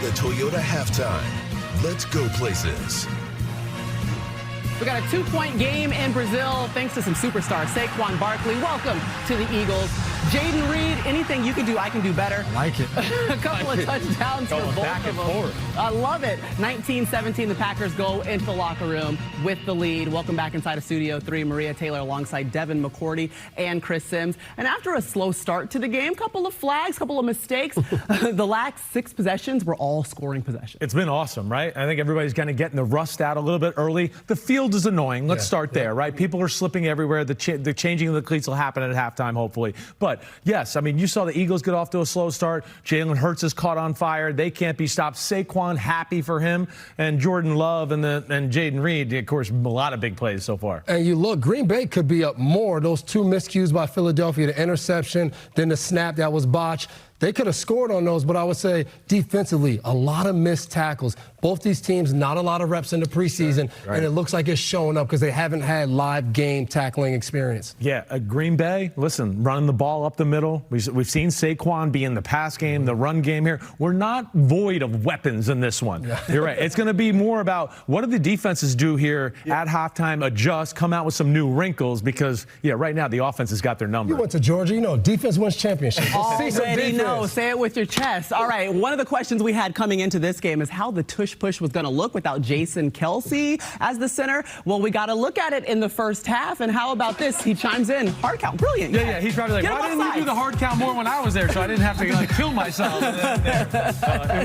the Toyota halftime. Let's go places. We got a 2-point game in Brazil thanks to some superstars. Saquon Barkley, welcome to the Eagles. Jaden Reed, anything you can do, I can do better. I like it. A couple of touchdowns for both back and of them. forth. I love it. 19-17, the Packers go into the locker room with the lead. Welcome back inside of Studio 3. Maria Taylor alongside Devin McCourty and Chris Sims. And after a slow start to the game, couple of flags, couple of mistakes, the last 6 possessions were all scoring possessions. It's been awesome, right? I think everybody's kind of getting the rust out a little bit early. The field is annoying. Let's start there, right? People are slipping everywhere. The changing of the cleats will happen at halftime, hopefully. But, yes, I mean, you saw the Eagles get off to a slow start. Jalen Hurts is caught on fire. They can't be stopped. Saquon, happy for him. And Jordan Love and Jaden Reed, of course, a lot of big plays so far. And you look, Green Bay could be up more. Those 2 miscues by Philadelphia, the interception, then the snap that was botched. They could have scored on those, but I would say defensively, a lot of missed tackles. Both these teams, not a lot of reps in the preseason, and it looks like it's showing up because they haven't had live game tackling experience. Yeah, Green Bay, listen, running the ball up the middle. We've seen Saquon be in the pass game, the run game here. We're not void of weapons in this one. You're right. It's going to be more about what do the defenses do here at halftime, adjust, come out with some new wrinkles because, right now the offense has got their number. You went to Georgia, you know, defense wins championships. Already know. Say it with your chest. All right, one of the questions we had coming into this game is how the tush push was going to look without Jason Kelce as the center. Well, we got to look at it in the first half, and how about this? He chimes in, hard count, brilliant. Yeah, he's probably like, why didn't you do the hard count more when I was there so I didn't have to kill myself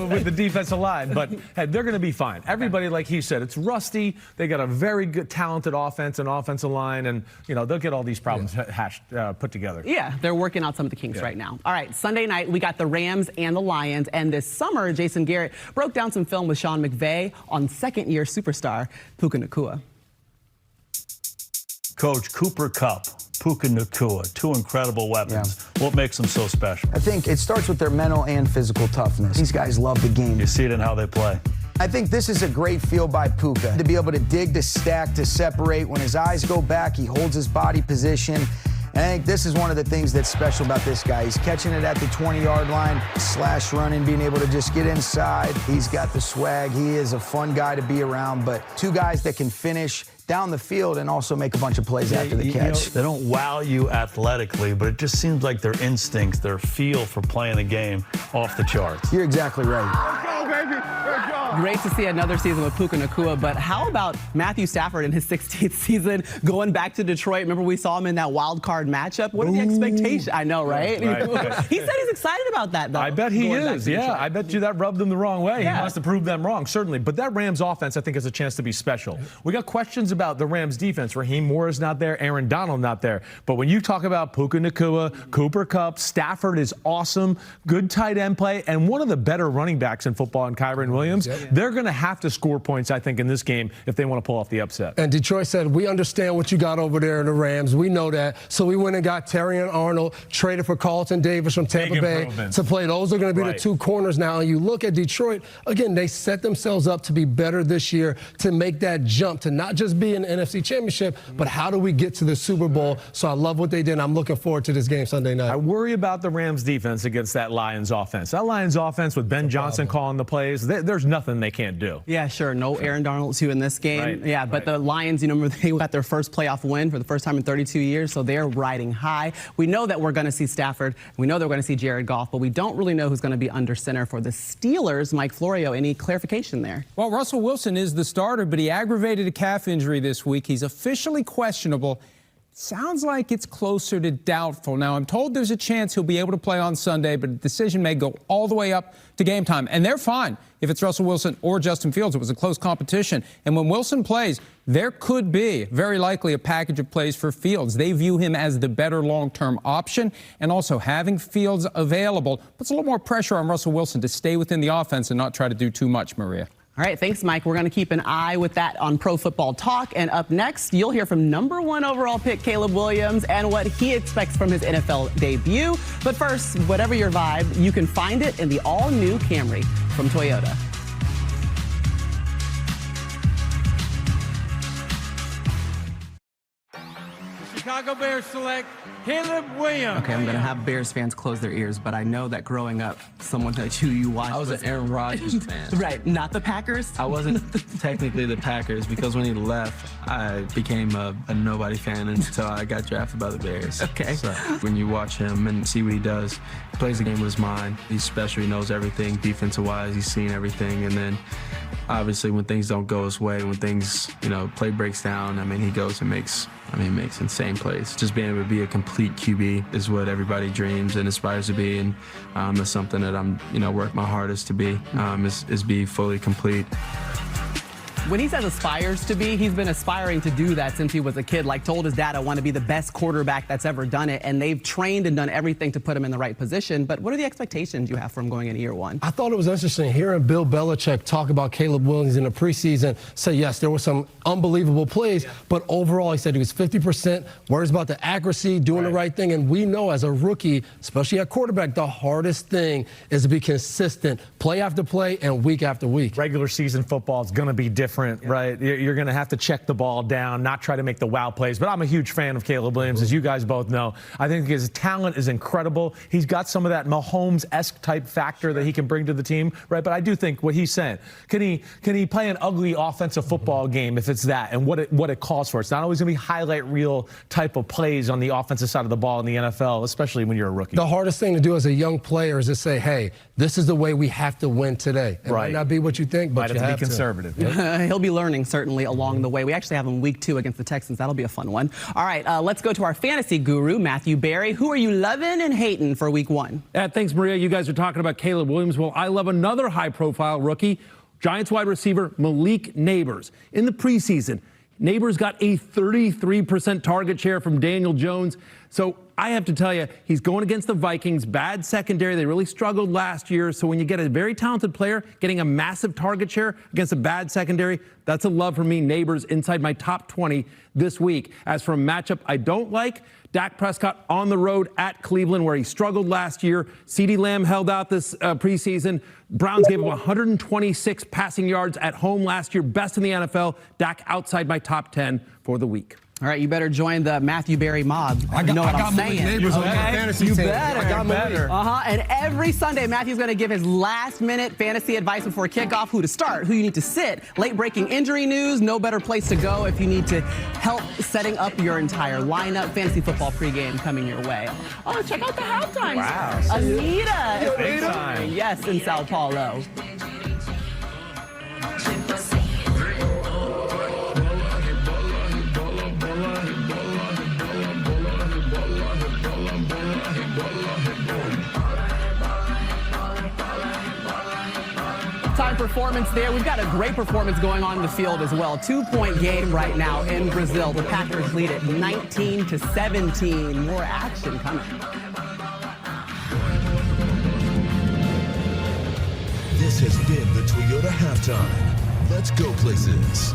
with the defensive line. But hey, they're going to be fine. Everybody, like he said, it's rusty. They got a very good, talented offense and offensive line, and they'll get all these problems put together. Yeah, they're working out some of the kinks right now. All right, Sunday night, we got the Rams and the Lions, and this summer, Jason Garrett broke down some film with Sean McVay on second-year superstar Puka Nacua. Coach, Cooper Kupp, Puka Nacua, 2 incredible weapons. Yeah. What makes them so special? I think it starts with their mental and physical toughness. These guys love the game. You see it in how they play. I think this is a great feel by Puka, to be able to dig, to stack, to separate. When his eyes go back, he holds his body position. And I think this is one of the things that's special about this guy. He's catching it at the 20-yard line, slash running, being able to just get inside. He's got the swag. He is a fun guy to be around, but 2 guys that can finish down the field and also make a bunch of plays after the catch. They don't wow you athletically, but it just seems like their instincts, their feel for playing the game off the charts. You're exactly right. Let's go, baby. Let's go. Great to see another season with Puka Nacua, but how about Matthew Stafford in his 16th season going back to Detroit? Remember we saw him in that wild card matchup? What are the expectations? I know, right? He said he's excited about that, though. I bet he is, I bet you that rubbed them the wrong way. Yeah. He must have proved them wrong, certainly. But that Rams offense, I think, has a chance to be special. We got questions about the Rams defense. Raheem Morris not there, Aaron Donald not there. But when you talk about Puka Nacua, Cooper Kupp, Stafford is awesome, good tight end play, and one of the better running backs in football in Kyren Williams. They're going to have to score points, I think, in this game if they want to pull off the upset. And Detroit said, we understand what you got over there in the Rams. We know that. So we went and got Terry and Arnold, traded for Carlton Davis from Tampa Bay to play. Those are going to be the 2 corners now. And you look at Detroit, again, they set themselves up to be better this year, to make that jump, to not just be in the NFC Championship, but how do we get to the Super Bowl? So I love what they did. I'm looking forward to this game Sunday night. I worry about the Rams defense against that Lions offense. That Lions offense with Ben Johnson calling the plays, there's nothing they can't do. Yeah, sure. No Aaron Donald too in this game. But the Lions, remember they got their first playoff win for the first time in 32 years, so they're riding high. We know that we're going to see Stafford. We know they're going to see Jared Goff, but we don't really know who's going to be under center for the Steelers. Mike Florio, any clarification there? Well, Russell Wilson is the starter, but he aggravated a calf injury this week. He's officially questionable. Sounds like it's closer to doubtful. Now, I'm told there's a chance he'll be able to play on Sunday, but the decision may go all the way up to game time. And they're fine if it's Russell Wilson or Justin Fields. It was a close competition. And when Wilson plays, there could be, very likely, a package of plays for Fields. They view him as the better long-term option. And also, having Fields available puts a little more pressure on Russell Wilson to stay within the offense and not try to do too much, Maria. All right, thanks, Mike. We're going to keep an eye with that on Pro Football Talk. And up next, you'll hear from #1 overall pick Caleb Williams and what he expects from his NFL debut. But first, whatever your vibe, you can find it in the all-new Camry from Toyota. Chicago Bears select Caleb Williams. Okay, I'm going to have Bears fans close their ears, but I know that growing up, someone that you watched I was an Aaron Rodgers fan. Right, not the Packers? I wasn't technically the Packers because when he left, I became a nobody fan until I got drafted by the Bears. Okay. So when you watch him and see what he does, he plays the game with his mind. He's special, he knows everything, defensive-wise, he's seen everything, and then obviously when things don't go his way, when things, play breaks down, he goes and makes insane plays. Just being able to be a complete QB is what everybody dreams and aspires to be, and it's something that I'm, work my hardest to be, is be fully complete. When he says aspires to be, he's been aspiring to do that since he was a kid. Like, told his dad, I want to be the best quarterback that's ever done it. And they've trained and done everything to put him in the right position. But what are the expectations you have for him going into year one? I thought it was interesting hearing Bill Belichick talk about Caleb Williams in the preseason. Say, yes, there were some unbelievable plays, but overall, he said he was 50%, worries about the accuracy, doing the right thing. And we know as a rookie, especially at quarterback, the hardest thing is to be consistent, play after play and week after week. Regular season football is going to be different. Right? You're going to have to check the ball down, not try to make the wow plays. But I'm a huge fan of Caleb Williams, as you guys both know. I think his talent is incredible. He's got some of that Mahomes-esque type factor that he can bring to the team, right? But I do think what he's saying, can he play an ugly offensive football game if it's that, and what it calls for? It's not always going to be highlight reel type of plays on the offensive side of the ball in the NFL, especially when you're a rookie. The hardest thing to do as a young player is to say, hey, this is the way we have to win today. It might not be what you think, but you have to be conservative. He'll be learning, certainly, along the way. We actually have him week 2 against the Texans. That'll be a fun one. All right, let's go to our fantasy guru, Matthew Berry. Who are you loving and hating for week 1? Thanks, Maria. You guys are talking about Caleb Williams. Well, I love another high-profile rookie, Giants wide receiver Malik Nabers. In the preseason, Nabers got a 33% target share from Daniel Jones. So I have to tell you, he's going against the Vikings, bad secondary. They really struggled last year. So when you get a very talented player getting a massive target share against a bad secondary, that's a love for me. Nabers inside my top 20 this week. As for a matchup I don't like, Dak Prescott on the road at Cleveland, where he struggled last year. CeeDee Lamb held out this preseason. Browns gave him 126 passing yards at home last year, best in the NFL. Dak outside my top 10 for the week. All right, you better join the Matthew Berry mob. I got Malik Nabers on my fantasy team. I got better. And every Sunday, Matthew's going to give his last-minute fantasy advice before kickoff: who to start, who you need to sit, late-breaking injury news. No better place to go if you need to help setting up your entire lineup. Fantasy football pregame coming your way. Oh, check out the halftime. Wow. Anita. Big time. Yes, in Sao Paulo. Time performance there. We've got a great performance going on in the field as well. 2-point game right now in Brazil. The Packers lead it 19-17. More action coming. This has been the Toyota Halftime. Let's go places.